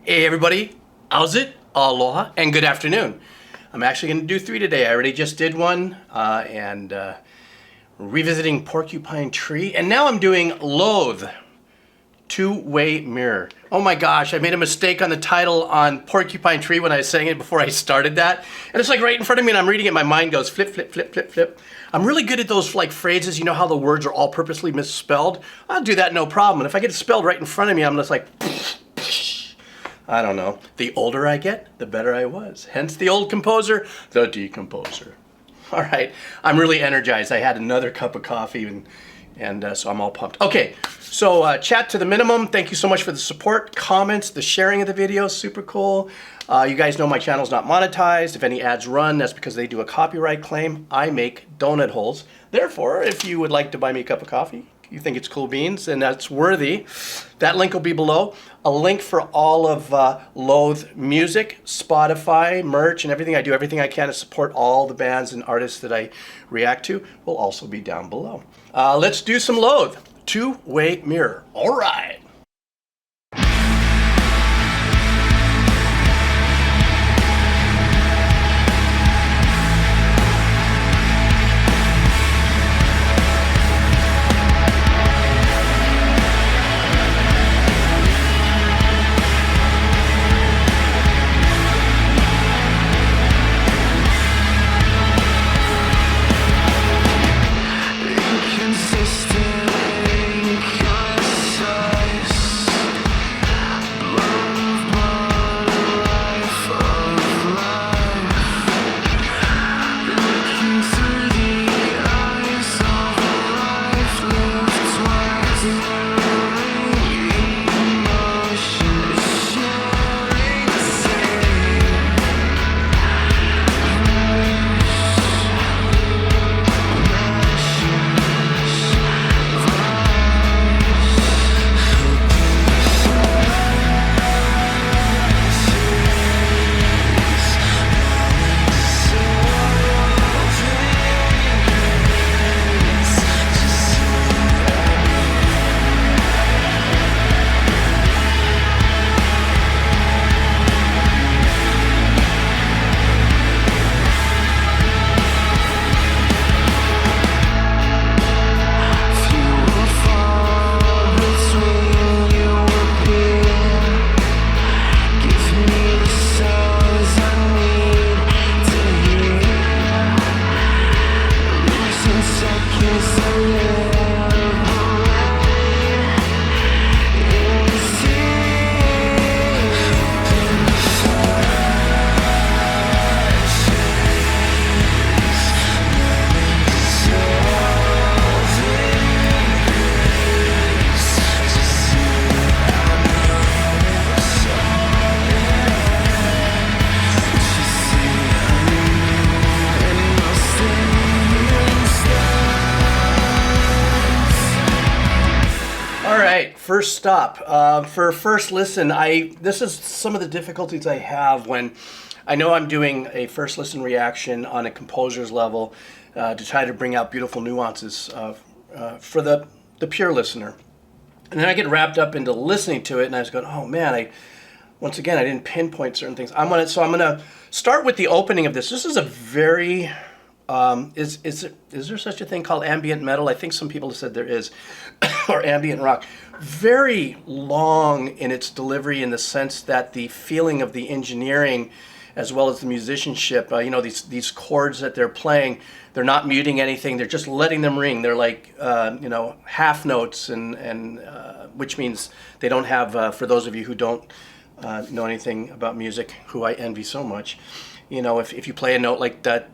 Hey everybody, how's it? Aloha and good afternoon. I'm actually going to do 3 today. I already just did one and revisiting Porcupine Tree, and now I'm doing Loathe, Two-Way Mirror. Oh my gosh, I made a mistake on the title on Porcupine Tree when I was saying it before I started that. And it's like right in front of me and I'm reading it, my mind goes flip, flip, flip, flip, flip. I'm really good at those like phrases, you know how the words are all purposely misspelled? I'll do that no problem. And if I get it spelled right in front of me, I'm just like, I don't know. The older I get, the better I was. Hence the old composer, the decomposer. All right, I'm really energized. I had another cup of coffee and so I'm all pumped. Okay, so chat to the minimum. Thank you so much for the support, comments, the sharing of the videos, super cool. You guys know my channel's not monetized. If any ads run, that's because they do a copyright claim. I make donut holes. Therefore, if you would like to buy me a cup of coffee, you think it's cool beans and that's worthy, that link will be below. A link for all of Loathe music, Spotify, merch, and everything. I do everything I can to support all the bands and artists that I react to will also be down below. Let's do some Loathe, Two-Way Mirror. All right. First stop. For first listen, this is some of the difficulties I have when I know I'm doing a first listen reaction on a composer's level to try to bring out beautiful nuances for the pure listener. And then I get wrapped up into listening to it and I was going, oh man, once again, I didn't pinpoint certain things. I'm gonna start with the opening of this. This is a very is there such a thing called ambient metal? I think some people have said there is, or ambient rock. Very long in its delivery in the sense that the feeling of the engineering as well as the musicianship, you know, these chords that they're playing, they're not muting anything, they're just letting them ring. They're like, you know, half notes, and which means they don't have, for those of you who don't know anything about music, who I envy so much, you know, if you play a note like that,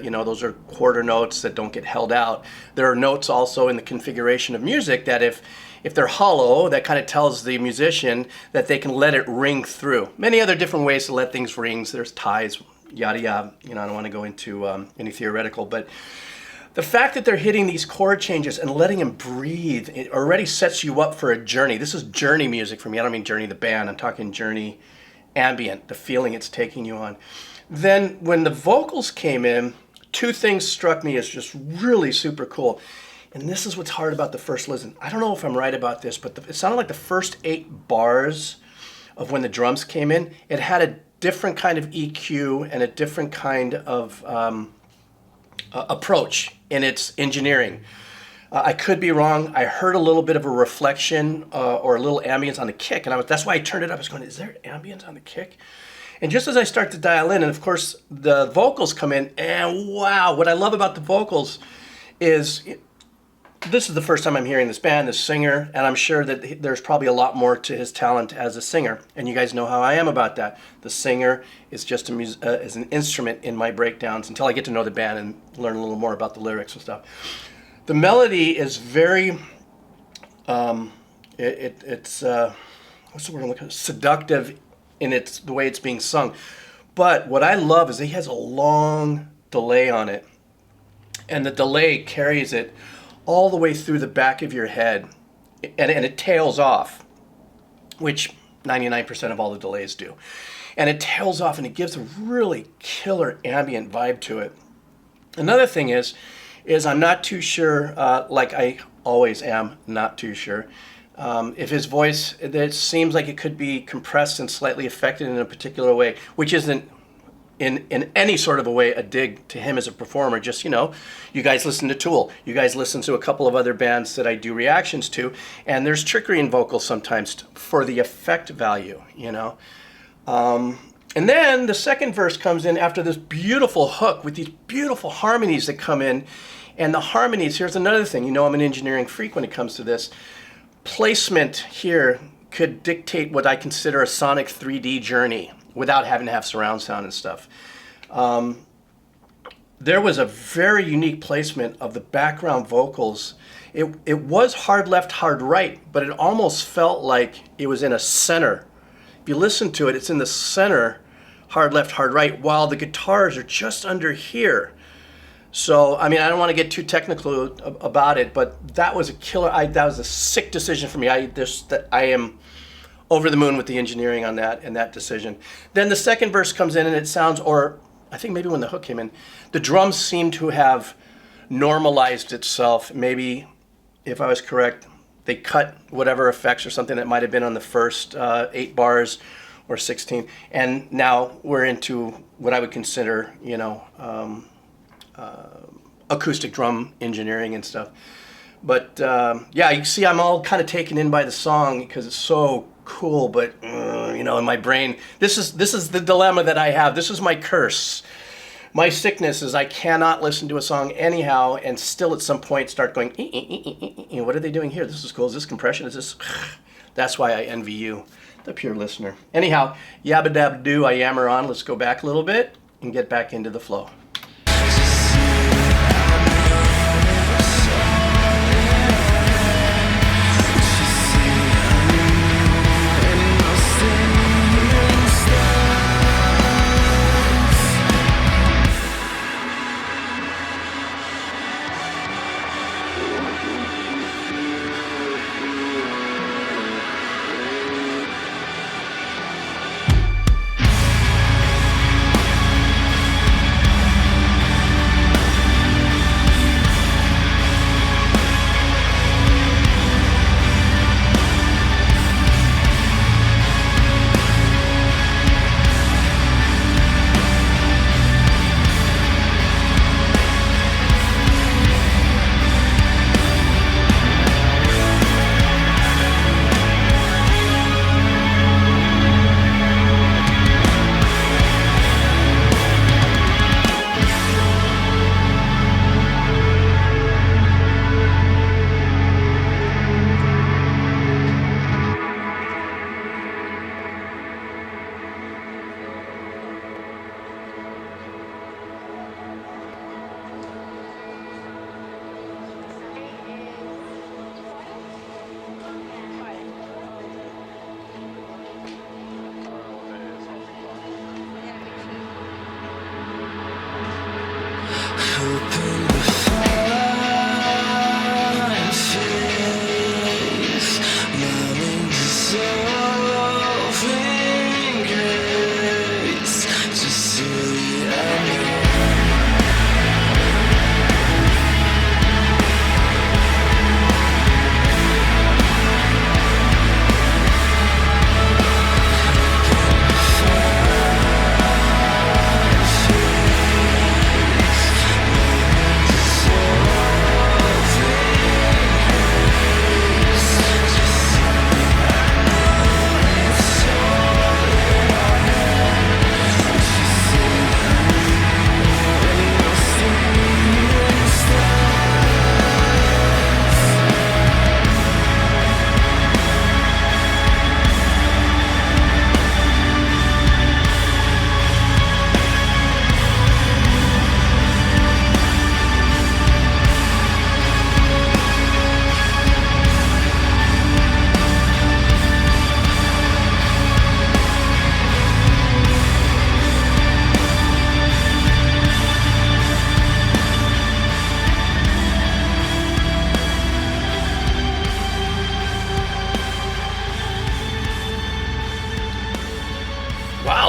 you know, those are quarter notes that don't get held out. There are notes also in the configuration of music that if they're hollow, that kind of tells the musician that they can let it ring through. Many other different ways to let things ring. There's ties, yada yada. You know, I don't want to go into any theoretical, but the fact that they're hitting these chord changes and letting them breathe, it already sets you up for a journey. This is journey music for me. I don't mean Journey the band. I'm talking journey ambient, the feeling it's taking you on. Then when the vocals came in, two things struck me as just really super cool. And this is what's hard about the first listen. I don't know if I'm right about this, but it sounded like the first 8 bars of when the drums came in, it had a different kind of EQ and a different kind of approach in its engineering. I could be wrong. I heard a little bit of a reflection or a little ambience on the kick, and that's why I turned it up. I was going, is there ambience on the kick? And just as I start to dial in, and of course the vocals come in, and wow, what I love about the vocals is this is the first time I'm hearing this band, this singer, and I'm sure that there's probably a lot more to his talent as a singer. And you guys know how I am about that. The singer is just is an instrument in my breakdowns until I get to know the band and learn a little more about the lyrics and stuff. The melody is very, it's what's the word I'm looking for? Seductive in the way it's being sung. But what I love is he has a long delay on it, and the delay carries it all the way through the back of your head, and it tails off, which 99% of all the delays do. And it tails off, and it gives a really killer ambient vibe to it. Another thing is I'm not too sure, like I always am not too sure, if his voice, it seems like it could be compressed and slightly affected in a particular way, which isn't in any sort of a way a dig to him as a performer. Just, you guys listen to Tool. You guys listen to a couple of other bands that I do reactions to, and there's trickery in vocals sometimes for the effect value, And then the second verse comes in after this beautiful hook with these beautiful harmonies that come in. And the harmonies, here's another thing. I'm an engineering freak when it comes to this. Placement here could dictate what I consider a sonic 3D journey without having to have surround sound and stuff. There was a very unique placement of the background vocals. It was hard left, hard right, but it almost felt like it was in a center. If you listen to it, it's in the center, hard left, hard right, while the guitars are just under here. So, I don't want to get too technical about it, but that was a killer. That was a sick decision for me. I am over the moon with the engineering on that and that decision. Then the second verse comes in, and it sounds, or I think maybe when the hook came in, the drums seem to have normalized itself. Maybe, if I was correct, they cut whatever effects or something that might have been on the first 8 bars or 16, and now we're into what I would consider, acoustic drum engineering and stuff. But yeah, you see, I'm all kind of taken in by the song because it's so cool. But in my brain, this is the dilemma that I have. This is my curse. My sickness is I cannot listen to a song anyhow and still at some point start going, what are they doing here? This is cool. Is this compression? Is this? That's why I envy you, the pure listener. Anyhow, yabba dabba doo, I yammer on. Let's go back a little bit and get back into the flow.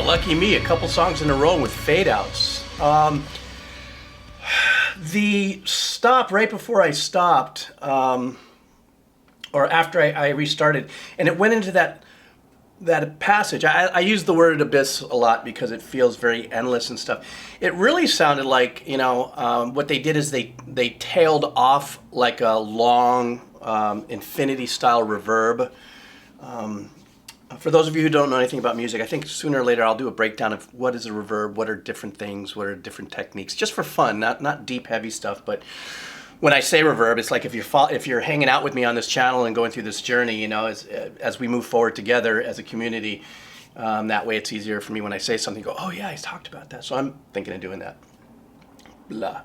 Wow, lucky me, a couple songs in a row with fade outs. The stop right before I stopped, or after I restarted, and it went into that passage. I use the word abyss a lot because it feels very endless and stuff. It really sounded like, what they did is they tailed off like a long infinity style reverb. For those of you who don't know anything about music, I think sooner or later I'll do a breakdown of what is a reverb, what are different things, what are different techniques, just for fun, not deep, heavy stuff. But when I say reverb, it's like if you're hanging out with me on this channel and going through this journey, as we move forward together as a community, that way it's easier for me when I say something, go, oh yeah, he's talked about that. So I'm thinking of doing that. Blah.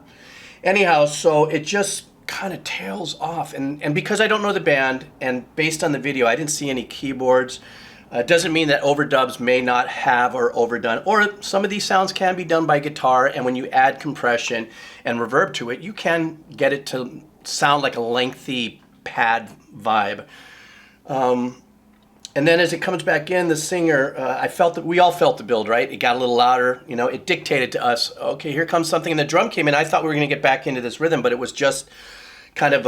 Anyhow, so it just kind of tails off. And because I don't know the band, and based on the video, I didn't see any keyboards. Doesn't mean that overdubs may not have or overdone, or some of these sounds can be done by guitar, and when you add compression and reverb to it, you can get it to sound like a lengthy pad vibe. And then as it comes back in, the singer, I felt that we all felt the build, right? It got a little louder, it dictated to us, okay, here comes something, and the drum came in. I thought we were going to get back into this rhythm, but it was just kind of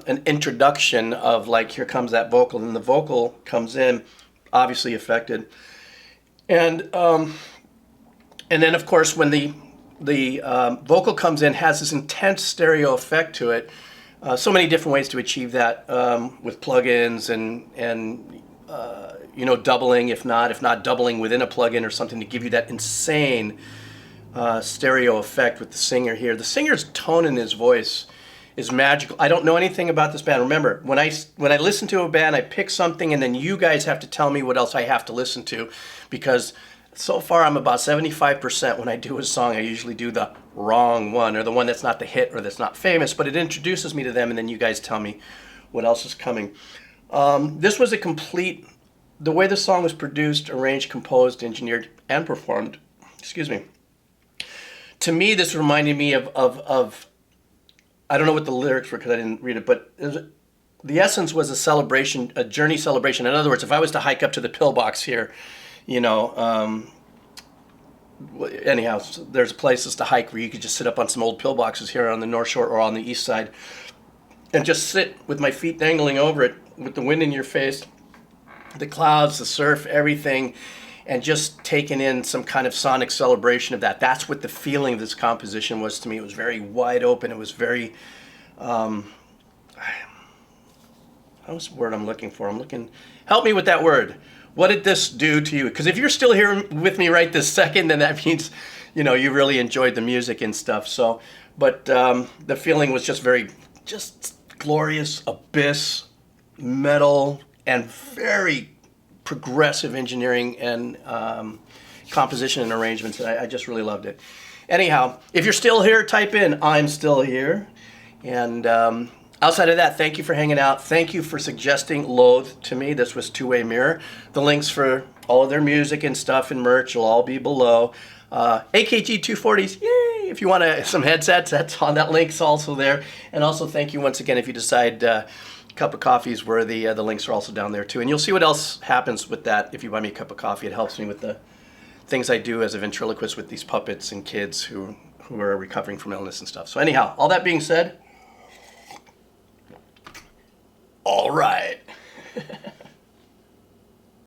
an introduction of like, here comes that vocal, and the vocal comes in, obviously affected, and then of course when the vocal comes in, has this intense stereo effect to it. So many different ways to achieve that with plugins and doubling, if not doubling within a plugin or something, to give you that insane stereo effect with the singer here. The singer's tone in his voice is magical. I don't know anything about this band. Remember, when I listen to a band, I pick something, and then you guys have to tell me what else I have to listen to, because so far I'm about 75% when I do a song. I usually do the wrong one, or the one that's not the hit or that's not famous, but it introduces me to them, and then you guys tell me what else is coming. This was the way the song was produced, arranged, composed, engineered, and performed. Excuse me. To me, this reminded me of I don't know what the lyrics were because I didn't read it, but the essence was a celebration, a journey celebration. In other words, if I was to hike up to the pillbox here, anyhow, there's places to hike where you could just sit up on some old pillboxes here on the North Shore or on the East Side and just sit with my feet dangling over it with the wind in your face, the clouds, the surf, everything, and just taking in some kind of sonic celebration of that. That's what the feeling of this composition was to me. It was very wide open. It was very, how's the word I'm looking for? Help me with that word. What did this do to you? Because if you're still here with me right this second, then that means, you really enjoyed the music and stuff. So, but the feeling was just just glorious, abyss, metal, and very progressive engineering and composition and arrangements. I just really loved it. Anyhow, if you're still here, type in "I'm still here." And outside of that, thank you for hanging out. Thank you for suggesting Loathe to me. This was Two-Way Mirror. The links for all of their music and stuff and merch will all be below. AKG 240s, yay! If you want some headsets, that's on that link's also there. And also thank you once again if you decide cup of coffee is worthy. The links are also down there too, and you'll see what else happens with that. If you buy me a cup of coffee, it helps me with the things I do as a ventriloquist with these puppets and kids who are recovering from illness and stuff. So anyhow, all that being said, all right.